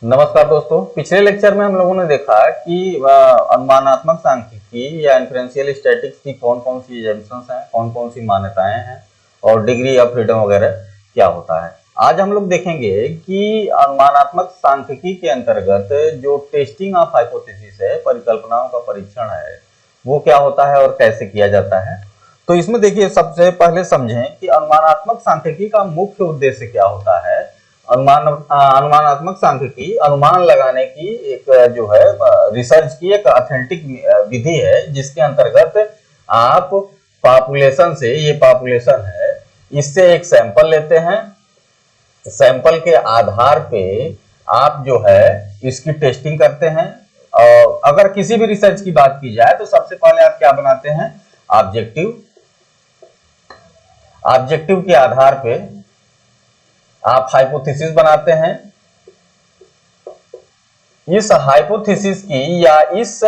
नमस्कार दोस्तों, पिछले लेक्चर में हम लोगों ने देखा कि अनुमानात्मक सांख्यिकी या इन्फ्रेंशियल स्टैटिक्स की कौन कौन सी एजम्पशंस हैं, कौन कौन सी मान्यताएं हैं और डिग्री ऑफ फ्रीडम वगैरह क्या होता है। आज हम लोग देखेंगे कि अनुमानात्मक सांख्यिकी के अंतर्गत जो टेस्टिंग ऑफ हाइपोथेसिस है, परिकल्पनाओं का परीक्षण है, वो क्या होता है और कैसे किया जाता है। तो इसमें देखिए, सबसे पहले समझें कि अनुमानात्मक सांख्यिकी का मुख्य उद्देश्य क्या होता है। अनुमानात्मक सांख्यिकी अनुमान लगाने की एक जो है रिसर्च की एक ऑथेंटिक विधि है, जिसके अंतर्गत आप पॉपुलेशन से, ये पॉपुलेशन है, इससे एक सैंपल लेते हैं। सैंपल के आधार पे आप जो है इसकी टेस्टिंग करते हैं। और अगर किसी भी रिसर्च की बात की जाए तो सबसे पहले आप क्या बनाते हैं, ऑब्जेक्टिव। ऑब्जेक्टिव के आधार पे आप हाइपोथेसिस बनाते हैं। इस हाइपोथेसिस की या इस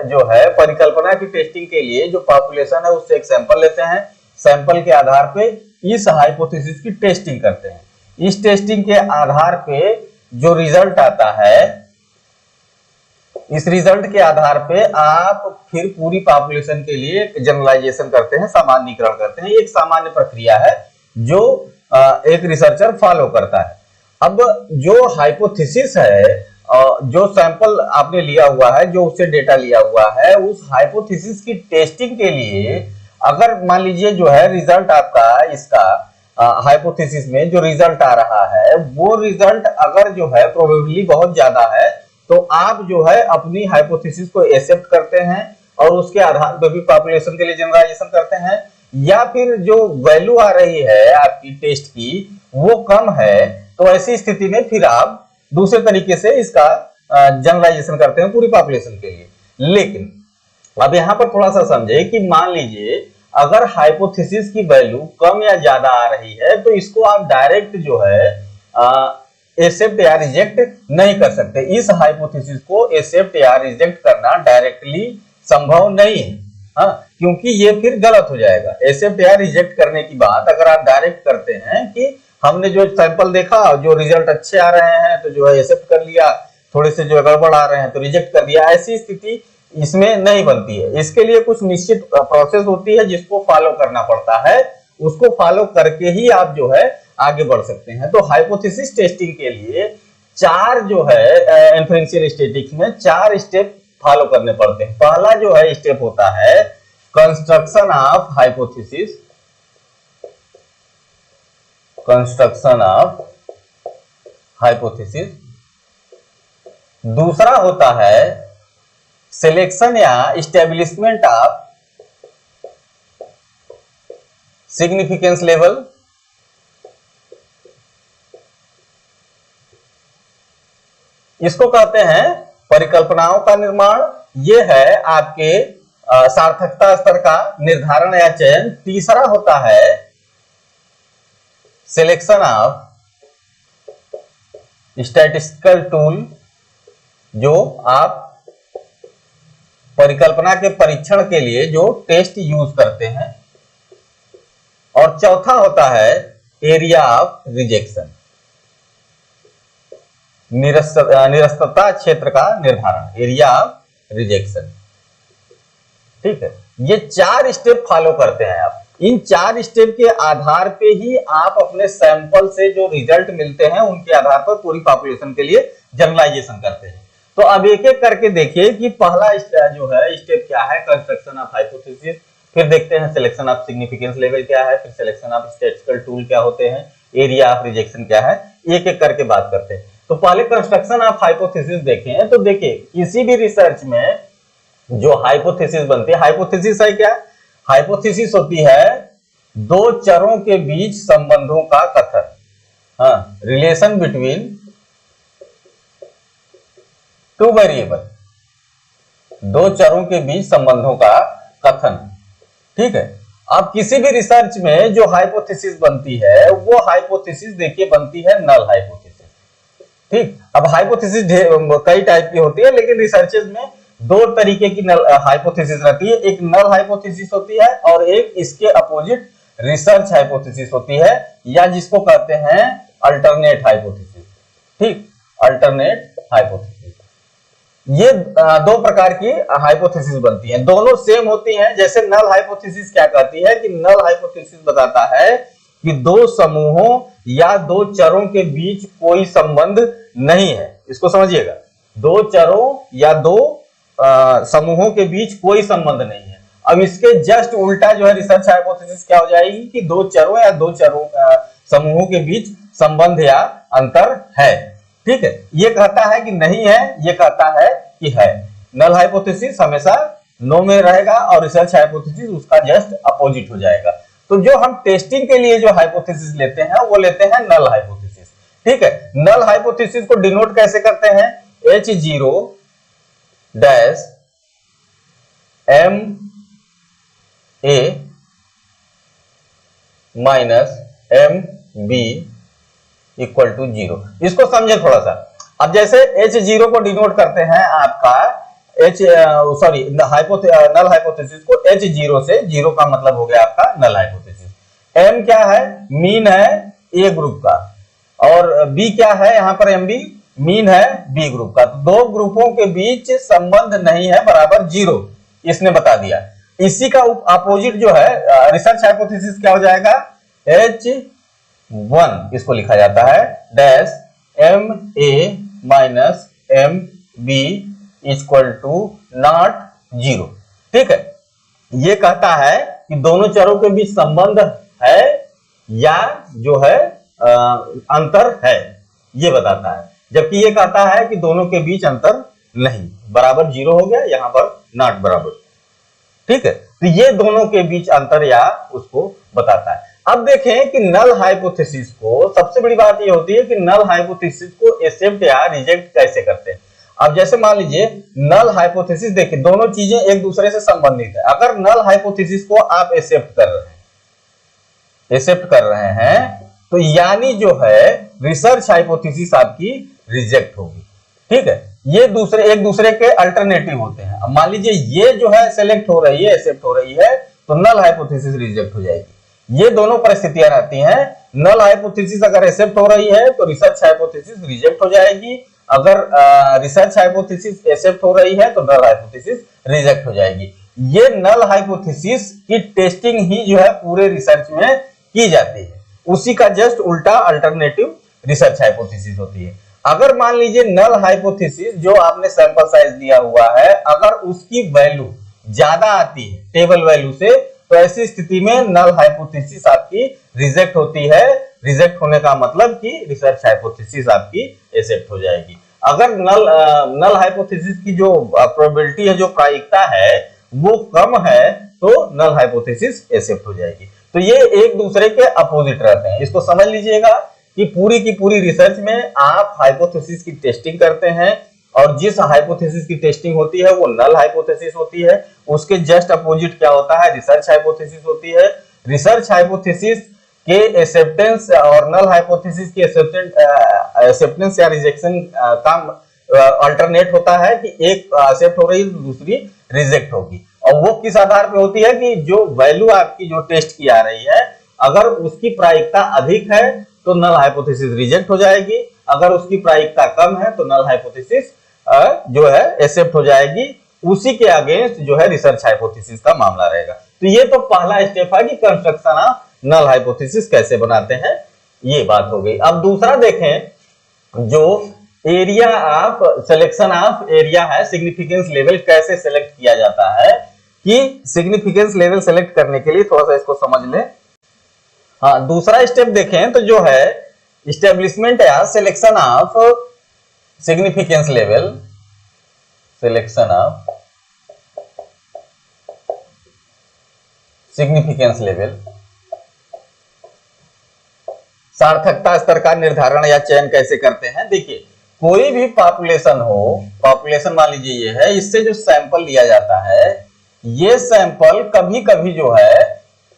जो है परिकल्पना की टेस्टिंग के लिए जो पॉपुलेशन है उससे एक सैंपल लेते हैं। सैंपल के आधार पे इस हाइपोथेसिस की टेस्टिंग करते हैं। इस टेस्टिंग के आधार पे जो रिजल्ट आता है, इस रिजल्ट के आधार पे आप फिर पूरी पॉपुलेशन के लिए जनरलाइजेशन करते हैं, सामान्यीकरण करते हैं। एक सामान्य प्रक्रिया है जो एक रिसर्चर फॉलो करता है। अब जो हाइपोथेसिस है, जो सैंपल आपने लिया हुआ है, जो उससे डेटा लिया हुआ है, उस हाइपोथेसिस की टेस्टिंग के लिए अगर मान लीजिए जो है रिजल्ट आपका इसका हाइपोथेसिस में जो रिजल्ट आ रहा है, वो रिजल्ट अगर जो है प्रोबेबिलिटी बहुत ज्यादा है, तो आप जो है अपनी हाइपोथेसिस को एक्सेप्ट करते हैं और उसके आधार पर भी पॉपुलेशन के लिए जनरलाइजेशन करते हैं। या फिर जो वैल्यू आ रही है आपकी टेस्ट की वो कम है, तो ऐसी स्थिति में फिर आप दूसरे तरीके से इसका जनरलाइजेशन करते हैं पूरी पॉपुलेशन के लिए। लेकिन अब यहां पर थोड़ा सा समझे कि मान लीजिए अगर हाइपोथेसिस की वैल्यू कम या ज्यादा आ रही है, तो इसको आप डायरेक्ट जो है एक्सेप्ट या रिजेक्ट नहीं कर सकते। इस हाइपोथेसिस को एक्सेप्ट या रिजेक्ट करना डायरेक्टली संभव नहीं है, क्योंकि ये फिर गलत हो जाएगा। एक्सेप्ट या रिजेक्ट करने की बात अगर आप डायरेक्ट करते हैं कि हमने जो सैंपल देखा, जो रिजल्ट अच्छे आ रहे हैं तो जो है एक्सेप्ट कर लिया, थोड़े से जो गड़बड़ आ रहे हैं तो रिजेक्ट कर दिया, ऐसी स्थिति इसमें नहीं बनती है। इसके लिए कुछ निश्चित प्रोसेस होती है जिसको फॉलो करना पड़ता है। उसको फॉलो करके ही आप जो है आगे बढ़ सकते हैं। तो हाइपोथेसिस टेस्टिंग के लिए चार जो है इन्फ्रेंशियल स्टैटिक्स में 4 स्टेप फॉलो करने पड़ते हैं। पहला जो है स्टेप होता है construction of hypothesis. Construction of hypothesis. दूसरा होता है सिलेक्शन या एस्टेब्लिशमेंट ऑफ सिग्निफिकेंस लेवल। इसको कहते हैं परिकल्पनाओं का निर्माण। ये है आपके सार्थकता स्तर का निर्धारण या चयन। तीसरा होता है सिलेक्शन ऑफ स्टैटिस्टिकल टूल, जो आप परिकल्पना के परीक्षण के लिए जो टेस्ट यूज करते हैं। और चौथा होता है एरिया ऑफ रिजेक्शन, निरस्तता क्षेत्र का निर्धारण, एरिया ऑफ रिजेक्शन। ठीक है, ये 4 स्टेप फॉलो करते हैं आप। इन 4 स्टेप के आधार पे ही आप अपने सैंपल से जो रिजल्ट मिलते हैं उनके आधार पर पूरी पॉपुलेशन के लिए जनरलाइजेशन करते हैं। तो अब एक एक करके देखिए कि पहला जो है स्टेप क्या है, कंस्ट्रक्शन ऑफ हाइपोथेसिस। फिर देखते हैं सिलेक्शन ऑफ सिग्निफिकेंस लेवल क्या है, फिर सिलेक्शन ऑफ स्टैटिस्टिकल टूल क्या होते हैं, एरिया ऑफ रिजेक्शन क्या है, एक एक करके बात करते हैं। तो पहले कंस्ट्रक्शन ऑफ हाइपोथेसिस देखें। तो देखिए, किसी भी रिसर्च में जो हाइपोथेसिस बनती है, हाइपोथेसिस है क्या, हाइपोथेसिस होती है 2 चरों के बीच संबंधों का कथन, रिलेशन बिटवीन 2 वेरिएबल, 2 चरों के बीच संबंधों का कथन। ठीक है, अब किसी भी रिसर्च में जो हाइपोथेसिस बनती है वो हाइपोथेसिस देखिए बनती है नल हाइपोथेसिस। ठीक, अब हाइपोथेसिस कई टाइप की होती है, लेकिन रिसर्चेस में 2 तरीके की हाइपोथेसिस रहती है। एक नल हाइपोथेसिस होती है और एक इसके अपोजिट रिसर्च हाइपोथेसिस होती है, या जिसको कहते हैं अल्टरनेट हाइपोथेसिस। ठीक, अल्टरनेट हाइपोथेसिस। ये दो प्रकार की हाइपोथेसिस बनती हैं, दोनों सेम होती हैं। जैसे नल हाइपोथेसिस क्या कहती है कि नल हाइपोथेसिस बताता है कि दो समूहों या दो चरों के बीच कोई संबंध नहीं है। इसको समझिएगा, दो चरों या दो समूहों के बीच कोई संबंध नहीं है। अब इसके जस्ट उल्टा जो है रिसर्च हाइपोथेसिस क्या हो जाएगी कि दो चरों या दो समूहों के बीच संबंध या अंतर है। ठीक है, ये कहता है कि नहीं है, ये कहता है कि है। नल हाइपोथेसिस हमेशा नो में रहेगा और रिसर्च हाइपोथेसिस उसका जस्ट अपोजिट हो जाएगा। तो जो हम टेस्टिंग के लिए जो हाइपोथेसिस लेते हैं वो लेते हैं नल हाइपोथेसिस। ठीक है, नल हाइपोथेसिस को डिनोट कैसे करते हैं? H0 dash MA minus MB equal to 0। इसको समझे थोड़ा सा। अब जैसे H0 को डिनोट करते हैं आपका नल हाइपोथेसिस को H0 से, 0 का मतलब हो गया आपका नल हाइपोथेसिस। M क्या है? मीन है A ग्रुप का, और B क्या है यहाँ पर? MB मीन है B ग्रुप का। तो दो ग्रुपों के बीच संबंध नहीं है बराबर 0, इसने बता दिया। इसी का अपोजिट जो है रिसर्च हाइपोथेसिस क्या हो जाएगा? H1 इसको लिखा जाता है dash MA minus MB equal to not 0। ठीक है, ये कहता है कि दोनों चरों के बीच संबंध है या जो है अंतर है, ये बताता है। जबकि ये कहता है कि दोनों के बीच अंतर नहीं, बराबर 0 हो गया, यहां पर नॉट बराबर। ठीक है, तो ये दोनों के बीच अंतर या उसको बताता है। अब देखें कि नल हाइपोथेसिस को, सबसे बड़ी बात ये होती है कि नल हाइपोथेसिस को एक्सेप्ट या रिजेक्ट कैसे करते हैं। अब जैसे मान लीजिए नल हाइपोथेसिस, देखिए दोनों चीजें एक दूसरे से संबंधित है। अगर नल हाइपोथेसिस को आप एक्सेप्ट कर रहे हैं तो यानी जो है रिसर्च हाइपोथेसिस आपकी रिजेक्ट होगी। ठीक है, ये एक दूसरे के अल्टरनेटिव होते हैं। अब मान लीजिए ये जो है सेलेक्ट हो रही है, एक्सेप्ट हो रही है, तो नल हाइपोथेसिस रिजेक्ट हो जाएगी। ये दोनों परिस्थितियां रहती हैं। नल हाइपोथेसिस अगर एक्सेप्ट हो रही है तो रिसर्च हाइपोथेसिस रिजेक्ट हो जाएगी। अगर रिसर्च हाइपोथेसिस एक्सेप्ट हो रही है तो नल हाइपोथेसिस रिजेक्ट हो जाएगी। ये नल हाइपोथेसिस की टेस्टिंग ही जो है पूरे रिसर्च में की जाती है। उसी का जस्ट उल्टा अल्टरनेटिव रिसर्च हाइपोथेसिस होती है। अगर मान लीजिए नल हाइपोथेसिस जो आपने सैंपल साइज दिया हुआ है, अगर उसकी वैल्यू ज्यादा आती है टेबल वैल्यू से, तो ऐसी स्थिति में नल हाइपोथेसिस आपकी रिजेक्ट होती है। रिजेक्ट होने का मतलब कि रिसर्च हाइपोथेसिस आपकी एक्सेप्ट हो जाएगी। अगर नल हाइपोथेसिस की जो प्रोबेबिलिटी है, जो प्रायिकता है, वो कम है, तो नल हाइपोथेसिस एक्सेप्ट हो जाएगी। तो ये एक दूसरे के अपोजिट रहते हैं। इसको समझ लीजिएगा कि पूरी की पूरी रिसर्च में आप हाइपोथेसिस की टेस्टिंग करते हैं, और जिस हाइपोथेसिस की टेस्टिंग होती है वो नल हाइपोथेसिस होती है। उसके जस्ट अपोजिट क्या होता है? रिसर्च हाइपोथेसिस होती है। रिसर्च हाइपोथेसिस के एक्सेप्टेंस और नल हाइपोथेसिस की एक्सेप्टेंस या रिजेक्शन का अल्टरनेट होता है कि एक एक्सेप्ट हो रही है तो दूसरी रिजेक्ट होगी। और वो किस आधार पे होती है कि जो वैल्यू आपकी जो टेस्ट की आ रही है, अगर उसकी प्रायिकता अधिक है तो नल हाइपोथेसिस रिजेक्ट हो जाएगी। अगर उसकी प्रायिकता कम है तो नल हाइपोथेसिस जो है एक्सेप्ट हो जाएगी। उसी के अगेंस्ट जो है रिसर्च हाइपोथेसिस का मामला रहेगा। तो ये तो पहला स्टेप है कि कंस्ट्रक्शन ऑफ नल हाइपोथेसिस कैसे बनाते हैं, ये बात हो गई। अब दूसरा देखें, जो area of selection of area है, सिग्निफिकेंस लेवल कैसे सिलेक्ट किया जाता है। कि सिग्निफिकेंस लेवल सिलेक्ट करने के लिए थोड़ा सा इसको समझ लें। हाँ, दूसरा स्टेप देखें तो जो है इस्टेब्लिशमेंट या selection of significance level, selection of significance level, सार्थकता स्तर का निर्धारण या चयन कैसे करते हैं। देखिए, कोई भी पॉपुलेशन हो, पॉपुलेशन मान लीजिए ये है, इससे जो सैंपल लिया जाता है, ये सैंपल कभी कभी जो है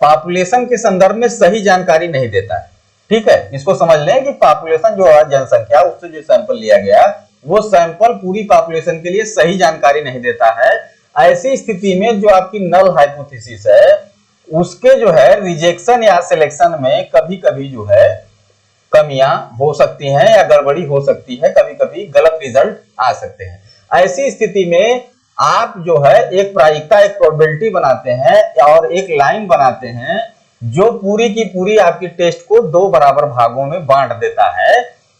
पॉपुलेशन के संदर्भ में सही जानकारी नहीं देता है। ठीक है, इसको समझ लें कि पॉपुलेशन जो है, जनसंख्या, उससे जो सैंपल लिया गया, वो सैंपल पूरी पॉपुलेशन के लिए सही जानकारी नहीं देता है। ऐसी स्थिति में जो आपकी नल हाइपोथेसिस है, उसके जो है रिजेक्शन या सिलेक्शन में कभी कभी कमियां हो सकती हैं या गड़बड़ी हो सकती है, कभी कभी गलत रिजल्ट आ सकते हैं। ऐसी स्थिति में आप जो है एक प्रायिकता, एक प्रोबेबिलिटी बनाते हैं और एक लाइन बनाते हैं जो पूरी की पूरी आपकी टेस्ट को दो बराबर भागों में बांट देता है।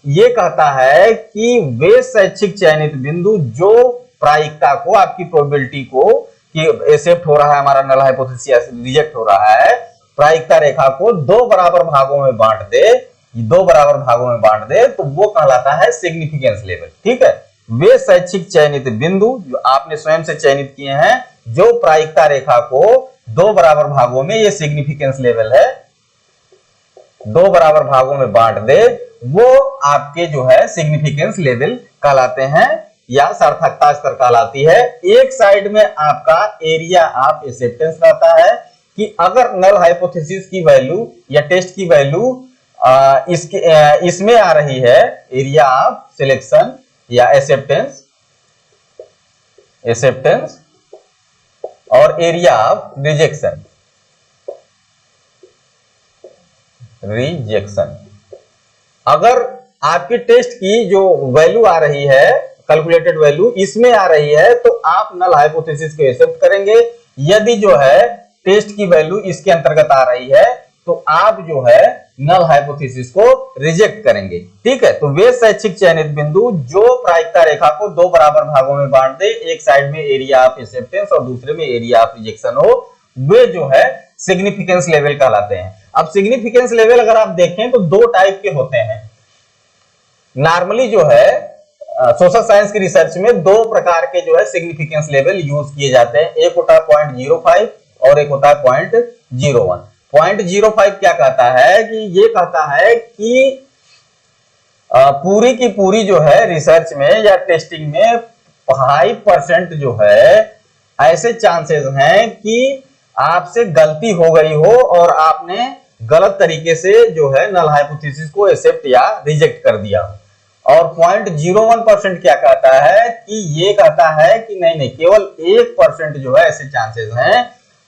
ये कहता है कि वे स्वैच्छिक चयनित बिंदु जो प्रायिकता को, आपकी प्रोबेबिलिटी को कि एक्सेप्ट हो रहा है हमारा नल हाइपोथेसिस या रिजेक्ट हो रहा है, प्रायिकता रेखा को दो बराबर भागों में बांट दे, दो बराबर भागों में बांट दे, तो वो कहलाता है सिग्निफिकेंस लेवल। ठीक है, वे स्वैच्छिक चयनित बिंदु जो आपने स्वयं से चयनित किए हैं, जो प्रायिकता रेखा को दो बराबर भागों में, ये सिग्निफिकेंस लेवल है, दो बराबर भागों में बांट दे, वो आपके जो है सिग्निफिकेंस लेवल कहलाते हैं या सार्थकता स्तर कहलाती है। एक साइड में आपका एरिया ऑफ एक्सेप्टेंस रहता है कि अगर नल हाइपोथेसिस की वैल्यू या टेस्ट की वैल्यू इसमें आ रही है, एरिया ऑफ सिलेक्शन या एक्सेप्टेंस और एरिया ऑफ रिजेक्शन, अगर आपकी टेस्ट की जो वैल्यू आ रही है, कैलकुलेटेड वैल्यू इसमें आ रही है, तो आप नल हाइपोथेसिस को एक्सेप्ट करेंगे। यदि जो है टेस्ट की वैल्यू इसके अंतर्गत आ रही है, तो आप जो है नल हाइपोथेसिस को रिजेक्ट करेंगे। ठीक है, तो वे स्वैच्छिक चयनित बिंदु जो प्रायिकता रेखा को दो बराबर भागों में बांट दे, एक साइड में एरिया ऑफ एक्सेप्टेंस और दूसरे में एरिया ऑफ रिजेक्शन हो, वे जो है सिग्निफिकेंस लेवल कहलाते हैं। अब सिग्निफिकेंस लेवल अगर आप देखें तो दो टाइप के होते हैं। नॉर्मली जो है सोशल साइंस की रिसर्च में दो प्रकार के जो है सिग्निफिकेंस लेवल यूज किए जाते हैं। एक होता है 0.05 और एक होता है 0.01। 0.05 क्या कहता है कि ये कहता है कि पूरी की पूरी जो है रिसर्च में या टेस्टिंग में 5% जो है ऐसे चांसेस हैं कि आपसे गलती हो गई हो और आपने गलत तरीके से जो है नल हाइपोथेसिस को एक्सेप्ट या रिजेक्ट कर दिया हो। और 0.01% क्या कहता है कि ये कहता है कि नहीं, केवल 1% जो है ऐसे चांसेस हैं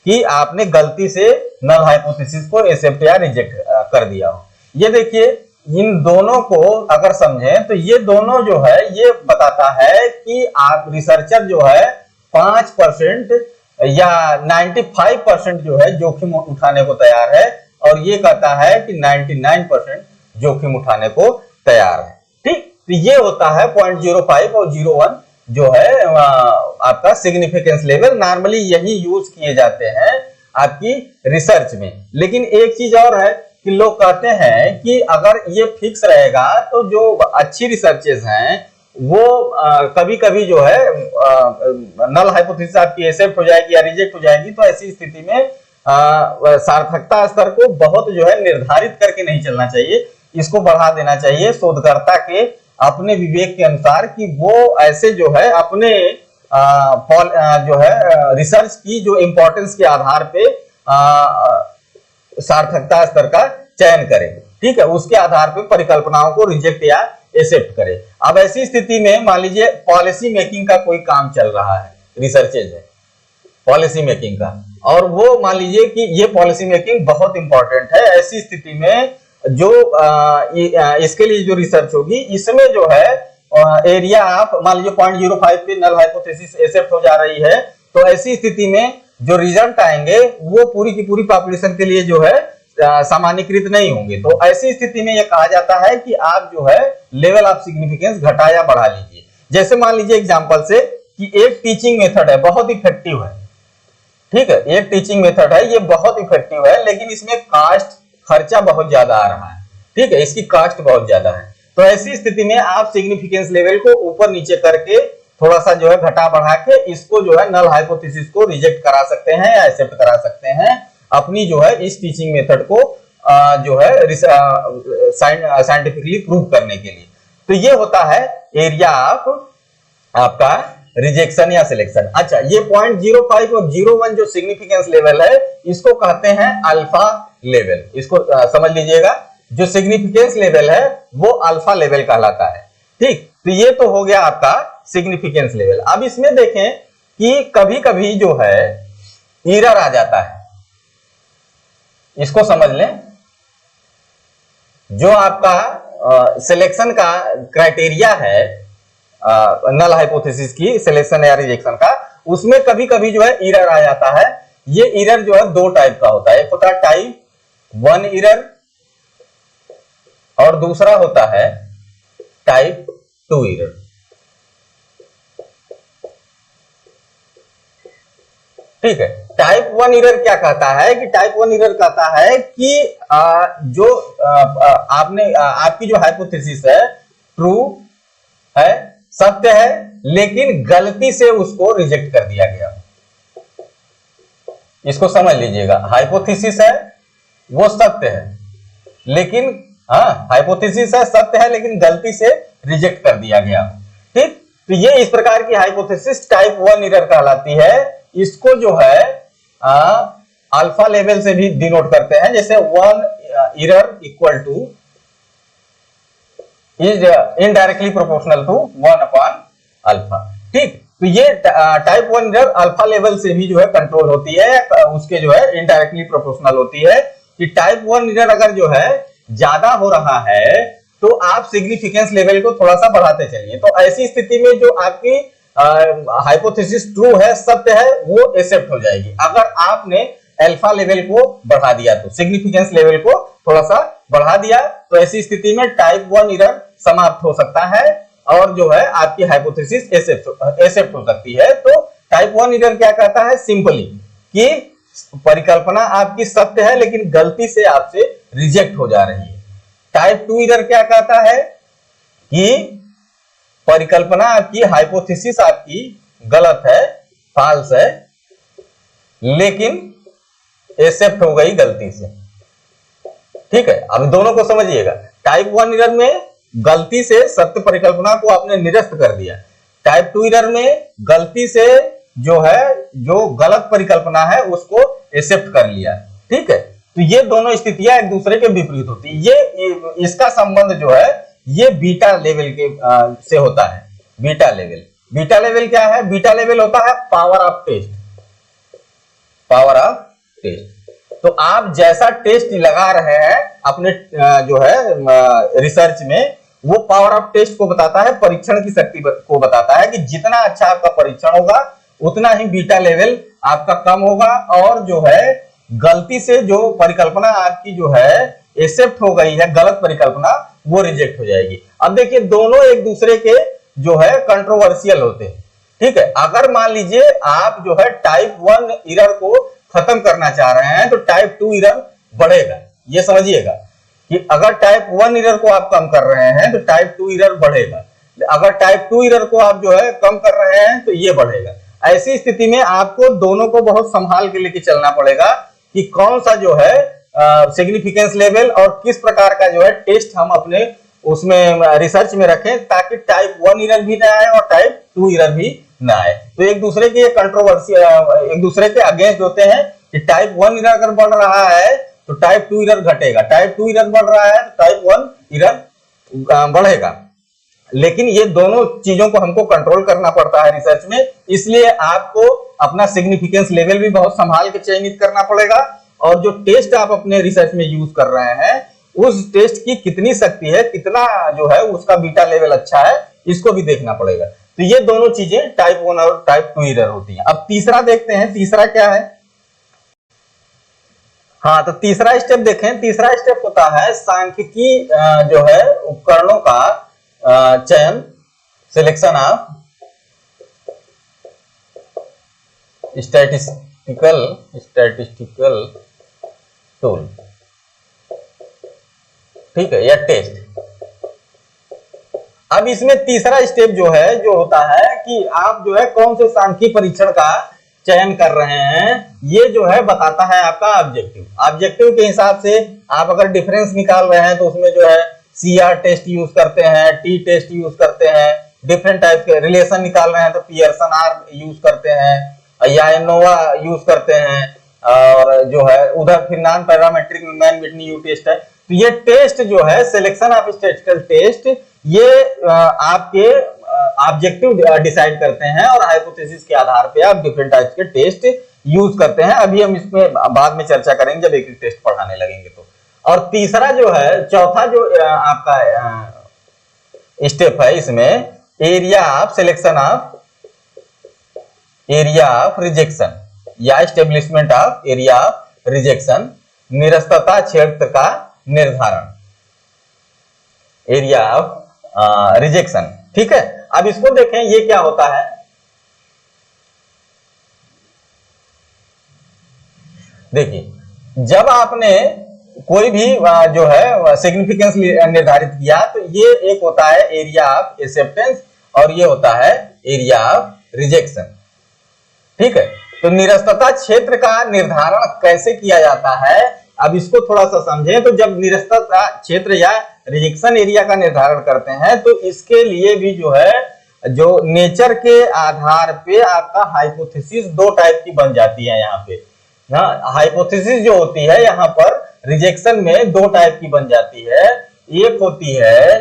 कि आपने गलती से नल हाइपोथेसिस को एक्सेप्ट या रिजेक्ट कर दिया हो। ये देखिए, इन दोनों को अगर समझें तो ये दोनों जो है ये बताता है कि आप रिसर्चर जो है 5% या 95% जो है जोखिम उठाने को तैयार है, और ये कहता है कि 99% जोखिम उठाने को तैयार है। ठीक, तो ये होता है 0.05 और 0.1 जो है आपका सिग्निफिकेंस लेवल। नॉर्मली यही यूज किए जाते हैं आपकी रिसर्च में। लेकिन एक चीज और है कि लोग कहते हैं कि अगर ये फिक्स रहेगा तो जो अच्छी रिसर्चेस हैं वो कभी कभी जो है नल हाइपोथेसिस आपकी एक्सेप्ट हो जाएगी या रिजेक्ट हो जाएगी, तो ऐसी स्थिति में सार्थकता स्तर को बहुत जो है निर्धारित करके नहीं चलना चाहिए, इसको बढ़ा देना चाहिए शोधकर्ता के अपने विवेक के अनुसार कि वो ऐसे जो है अपने जो है रिसर्च की जो इंपॉर्टेंस के आधार पे सार्थकता स्तर का चयन करे। ठीक है, उसके आधार पे परिकल्पनाओं को रिजेक्ट या एक्सेप्ट करे। अब ऐसी स्थिति में मान लीजिए पॉलिसी मेकिंग का कोई काम चल रहा है, रिसर्चेज है पॉलिसी मेकिंग का, और वो मान लीजिए कि ये पॉलिसी मेकिंग बहुत इंपॉर्टेंट है। ऐसी स्थिति में जो इसके लिए जो रिसर्च होगी इसमें जो है एरिया आप मान लीजिए 0.05 पे नल हाइपोथेसिस एक्सेप्ट हो जा रही है, तो ऐसी स्थिति में जो रिजल्ट आएंगे वो पूरी की पूरी पॉपुलेशन के लिए जो है सामान्यकृत नहीं होंगे। तो ऐसी स्थिति में यह कहा जाता है कि आप जो है लेवल ऑफ सिग्निफिकेंस घटा या बढ़ा लीजिए। जैसे मान लीजिए एग्जांपल से कि एक टीचिंग मेथड है, बहुत इफेक्टिव है। ठीक है, एक टीचिंग मेथड है, ये बहुत इफेक्टिव है, लेकिन इसमें कास्ट खर्चा बहुत ज्यादा आ रहा है। ठीक है, इसकी कास्ट बहुत ज्यादा है। तो ऐसी स्थिति में आप सिग्निफिकेंस लेवल को ऊपर नीचे करके थोड़ा सा जो है घटा बढ़ा के इसको जो है नल हाइपोथेसिस को रिजेक्ट करा सकते हैं या एक्सेप्ट करा सकते हैं, अपनी जो है इस टीचिंग मेथड को जो है साइंटिफिकली प्रूव करने के लिए। तो ये होता है एरिया ऑफ आपका रिजेक्शन या सिलेक्शन। अच्छा, ये 0.05 और 0.1 जो सिग्निफिकेंस लेवल है इसको कहते हैं अल्फा लेवल। इसको समझ लीजिएगा, जो सिग्निफिकेंस लेवल है वो अल्फा लेवल कहलाता है। ठीक, तो ये तो हो गया आपका सिग्निफिकेंस लेवल। अब इसमें देखें कि कभी कभी जो है एरर आ जाता है, इसको समझ लें। जो आपका सिलेक्शन का क्राइटेरिया है नल हाइपोथेसिस की सिलेक्शन या रिजेक्शन का, उसमें कभी कभी जो है एरर आ जाता है। ये एरर जो है दो टाइप का होता है, एक होता है टाइप 1 एरर और दूसरा होता है टाइप 2 एरर। ठीक है, टाइप 1 एरर क्या कहता है कि टाइप 1 एरर कहता है कि आपकी जो हाइपोथेसिस है ट्रू है, सत्य है, लेकिन गलती से उसको रिजेक्ट कर दिया गया। इसको समझ लीजिएगा, हाइपोथेसिस है वो सत्य है, लेकिन हाइपोथेसिस है सत्य है लेकिन गलती से रिजेक्ट कर दिया गया। ठीक, तो ये इस प्रकार की हाइपोथेसिस टाइप 1 एरर कहलाती है। इसको जो है अल्फा लेवल से भी डिनोट करते हैं, जैसे 1 error equal to is indirectly proportional to 1 upon alpha. ठीक, तो ये टाइप 1 एरर अल्फा लेवल से भी जो है कंट्रोल होती है, उसके जो है इनडायरेक्टली प्रोपोर्शनल होती है। कि टाइप 1 एरर अगर जो है ज्यादा हो रहा है तो आप सिग्निफिकेंस लेवल को थोड़ा सा बढ़ाते चलिए। तो ऐसी स्थिति में जो आपकी हाइपोथेसिस ट्रू है, सत्य है, वो एक्सेप्ट हो जाएगी। अगर आपने अल्फा लेवल को बढ़ा दिया तो सिग्निफिकेंस लेवल को थोड़ा सा बढ़ा दिया, तो ऐसी स्थिति में टाइप 1 एरर समाप्त हो सकता है और जो है आपकी हाइपोथेसिस एक्सेप्ट हो सकती है। तो टाइप 1 एरर क्या कहता है सिंपली कि परिकल्पना आपकी सत्य है लेकिन गलती से आपसे रिजेक्ट हो जा रही है। टाइप 2 एरर क्या कहता है कि परिकल्पना आपकी हाइपोथेसिस आपकी गलत है, फॉल्स है, लेकिन एक्सेप्ट हो गई गलती से। ठीक है, अब दोनों को समझिएगा। टाइप 1 एरर में गलती से सत्य परिकल्पना को आपने निरस्त कर दिया, टाइप 2 एरर में गलती से जो है जो गलत परिकल्पना है उसको एक्सेप्ट कर लिया। ठीक है, तो ये दोनों स्थितियां एक दूसरे के विपरीत होती है। ये इसका संबंध जो है ये बीटा लेवल के से होता है। बीटा लेवल क्या है? बीटा लेवल होता है power of test. Power of test, तो आप जैसा टेस्ट लगा रहे हैं अपने जो है रिसर्च में, वो पावर ऑफ टेस्ट को बताता है, परीक्षण की शक्ति को बताता है कि जितना अच्छा आपका परीक्षण होगा उतना ही बीटा लेवल आपका कम होगा और जो है गलती से जो परिकल्पना आपकी जो है एक्सेप्ट हो गई है, गलत परिकल्पना, वो रिजेक्ट हो जाएगी। अब देखिए दोनों एक दूसरे के जो है कंट्रोवर्शियल होते हैं। ठीक है, अगर मान लीजिए आप जो है टाइप 1 एरर को खत्म करना चाह रहे हैं तो टाइप 2 एरर बढ़ेगा। ये समझिएगा कि अगर टाइप 1 एरर को आप कम कर रहे हैं तो टाइप 2 एरर बढ़ेगा, अगर टाइप 2 एरर को आप जो है कम कर रहे हैं तो ये बढ़ेगा। ऐसी स्थिति में आपको दोनों को बहुत संभाल के लेके चलना पड़ेगा कि कौन सा जो है सिग्निफिकेंस लेवल और किस प्रकार का जो है टेस्ट हम अपने उसमें रिसर्च में रखें ताकि टाइप 1 एरर भी ना आए और टाइप 2 एरर भी ना आए। तो एक दूसरे के कंट्रोवर्सी, एक दूसरे के अगेंस्ट होते हैं कि टाइप 1 एरर अगर बढ़ रहा है तो टाइप 2 एरर घटेगा, टाइप 2 एरर बढ़ रहा है तो टाइप 1 एरर बढ़ेगा। लेकिन ये दोनों चीजों को हमको कंट्रोल करना पड़ता है रिसर्च में, इसलिए आपको अपना सिग्निफिकेंस लेवल भी बहुत संभाल के चयनित करना पड़ेगा और जो टेस्ट आप अपने रिसर्च में यूज कर रहे हैं उस टेस्ट की कितनी शक्ति है, कितना जो है उसका बीटा लेवल अच्छा है, इसको भी देखना पड़ेगा। तो ये दोनों चीजें टाइप 1 और टाइप 2 एरर होती हैं। अब तीसरा देखते हैं, तीसरा क्या है? हाँ, तो तीसरा स्टेप देखें। तीसरा स्टेप होता है सांख्यिकी जो है उपकरणों का चयन, सिलेक्शन ऑफ स्टैटिस्टिकल टूल। ठीक है, या टेस्ट। अब इसमें तीसरा स्टेप जो है जो होता है कि आप जो है कौन से सांख्यिकी परीक्षण का चयन कर रहे हैं, ये जो है बताता है आपका ऑब्जेक्टिव। ऑब्जेक्टिव के हिसाब से आप अगर डिफरेंस निकाल रहे हैं तो उसमें जो है CR टेस्ट यूज करते हैं, T टेस्ट यूज करते हैं, डिफरेंट टाइप के रिलेशन निकाल रहे हैं तो पियर्सन R यूज करते हैं या एनोवा यूज करते हैं, और जो है उधर फिर non parametric Mann Whitney U test है। तो ये टेस्ट जो है सिलेक्शन ऑफ स्टैटिस्टिकल टेस्ट, ये आपके ऑब्जेक्टिव डिसाइड करते हैं और हाइपोथेसिस के आधार पे आप डिफरेंट टाइप्स के टेस्ट यूज करते हैं। अभी हम इसमें बाद में चर्चा करेंगे जब एक एक टेस्ट पढ़ाने लगेंगे। तो और तीसरा जो है, चौथा जो आपका स्टेप है इसमें, area of selection of area of rejection या establishment of area of rejection, निरस्तता क्षेत्र का निर्धारण, एरिया ऑफ रिजेक्शन। ठीक है, अब इसको देखें ये क्या होता है। देखिए, जब आपने कोई भी जो है सिग्निफिकेंस निर्धारित किया तो ये एक होता है एरिया ऑफ एक्सेप्टेंस और ये होता है एरिया ऑफ रिजेक्शन। ठीक है, तो निरस्तता क्षेत्र का निर्धारण कैसे किया जाता है, अब इसको थोड़ा सा समझें। तो जब निरस्तता क्षेत्र या रिजेक्शन एरिया का निर्धारण करते हैं तो इसके लिए भी जो है, जो नेचर के आधार पे आपका हाइपोथेसिस दो टाइप की बन जाती है। यहाँ पे हाइपोथेसिस जो होती है यहाँ पर रिजेक्शन में दो टाइप की बन जाती है। एक होती है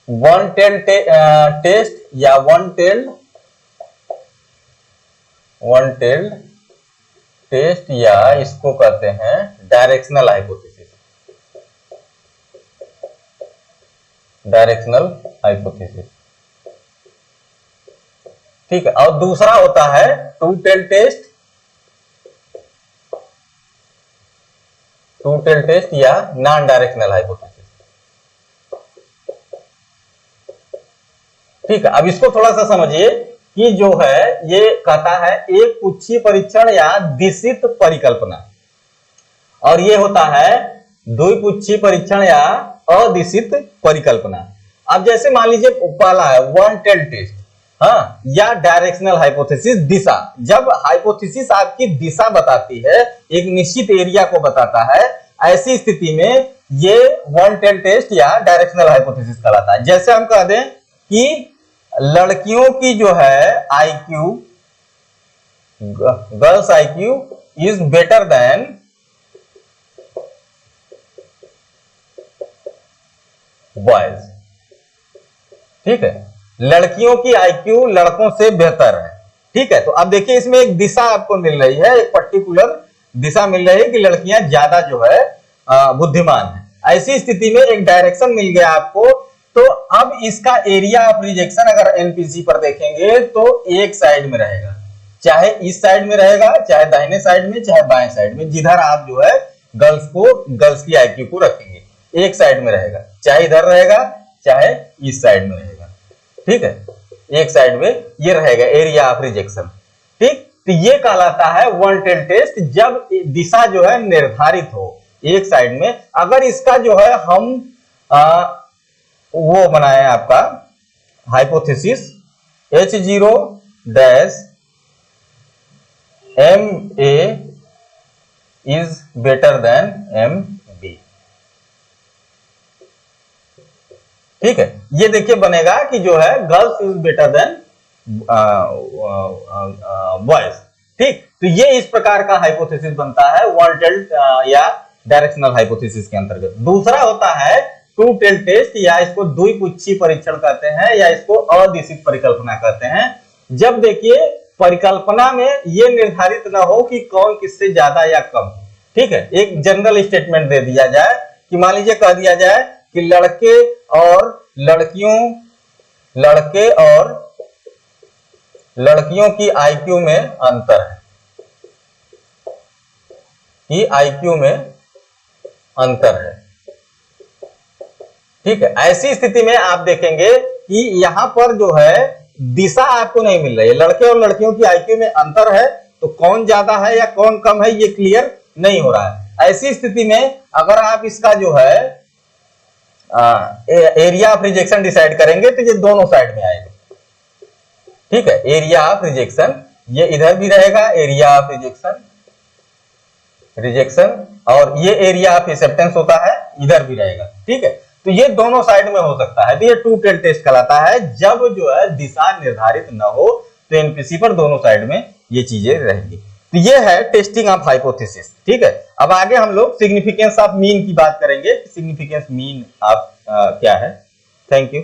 वन टेल्ड टेस्ट या वन टेल्ड टेस्ट या इसको कहते हैं डायरेक्शनल हाइपोथेसिस, डायरेक्शनल हाइपोथेसिस। ठीक है, और दूसरा होता है टू टेल्ड टेस्ट या नॉन डायरेक्शनल हाइपोथेसिस। ठीक है, अब इसको थोड़ा सा समझिए कि जो है ये कहता है एक पुच्छी परीक्षण या दिशित परिकल्पना, और ये होता है द्विपुच्छी परीक्षण या अदिशित परिकल्पना। अब जैसे मान लीजिए पहला है वन टेल्ड टेस्ट, हाँ, या डायरेक्शनल हाइपोथेसिस, दिशा। जब हाइपोथेसिस आपकी दिशा बताती है, एक निश्चित एरिया को बताता है, ऐसी स्थिति में ये वन टेल्ड टेस्ट या डायरेक्शनल हाइपोथेसिस कहलाता है। जैसे हम कह दें कि लड़कियों की जो है IQ, girls IQ is better than boys. ठीक है, लड़कियों की आईक्यू लड़कों से बेहतर है। ठीक है, तो अब देखिए इसमें एक दिशा आपको मिल रही है, एक पर्टिकुलर दिशा मिल रही है कि लड़कियां ज्यादा जो है बुद्धिमान है। ऐसी स्थिति में एक डायरेक्शन मिल गया आपको। तो अब इसका एरिया ऑफ रिजेक्शन अगर एनपीसी पर देखेंगे तो एक साइड में रहेगा, चाहे इस साइड में रहेगा, चाहे दाहिने साइड में, चाहे बाएं साइड में, जिधर आप जो है गर्ल्स की आईक्यू को रखेंगे, एक साइड में रहेगा, चाहे इधर रहेगा, चाहे इस साइड में रहेगा। ठीक है, एक साइड में ये रहेगा एरिया ऑफ रिजेक्शन। ठीक, तो ये कहलाता है वन टेल्ड टेस्ट जब दिशा जो है निर्धारित हो एक साइड में। अगर इसका जो है हम वो बनाए आपका hypothesis H0 dash MA is better than MB। ठीक है, ये देखिए बनेगा कि जो है girls is better than boys. ठीक, तो ये इस प्रकार का हाइपोथेसिस बनता है वन टेल्ड या डायरेक्शनल हाइपोथेसिस के अंतर्गत। दूसरा होता है टू टेल्ड टेस्ट या इसको द्विपुच्छी परीक्षण कहते हैं या इसको अदिशित परिकल्पना कहते हैं। जब देखिए परिकल्पना में ये निर्धारित ना हो कि कौन किससे ज्यादा या कम। ठीक है, एक जनरल स्टेटमेंट दे दिया जाए कि मान लीजिए कह दिया जाए कि लड़के और लड़कियों की आईक्यू में अंतर है, कि आईक्यू में अंतर है। ठीक है, ऐसी स्थिति में आप देखेंगे कि यहां पर जो है दिशा आपको नहीं मिल रही है, लड़के और लड़कियों की आईक्यू में अंतर है, तो कौन ज्यादा है या कौन कम है ये क्लियर नहीं हो रहा है। ऐसी स्थिति में अगर आप इसका जो है एरिया ऑफ रिजेक्शन डिसाइड करेंगे तो ये दोनों साइड में आएगा। ठीक है, एरिया ऑफ रिजेक्शन ये इधर भी रहेगा, एरिया ऑफ रिजेक्शन और ये एरिया ऑफ एक्सेप्टेंस होता है इधर भी रहेगा। ठीक है, तो ये दोनों साइड में हो सकता है। तो ये टू टेल्ड टेस्ट कहलाता है जब जो है दिशा निर्धारित न हो, तो एनपीसी पर दोनों साइड में ये चीजें रहेंगी। तो ये है टेस्टिंग ऑफ हाइपोथेसिस। ठीक है, अब आगे हम लोग सिग्निफिकेंस ऑफ मीन की बात करेंगे। सिग्निफिकेंस मीन ऑफ क्या है। Thank you.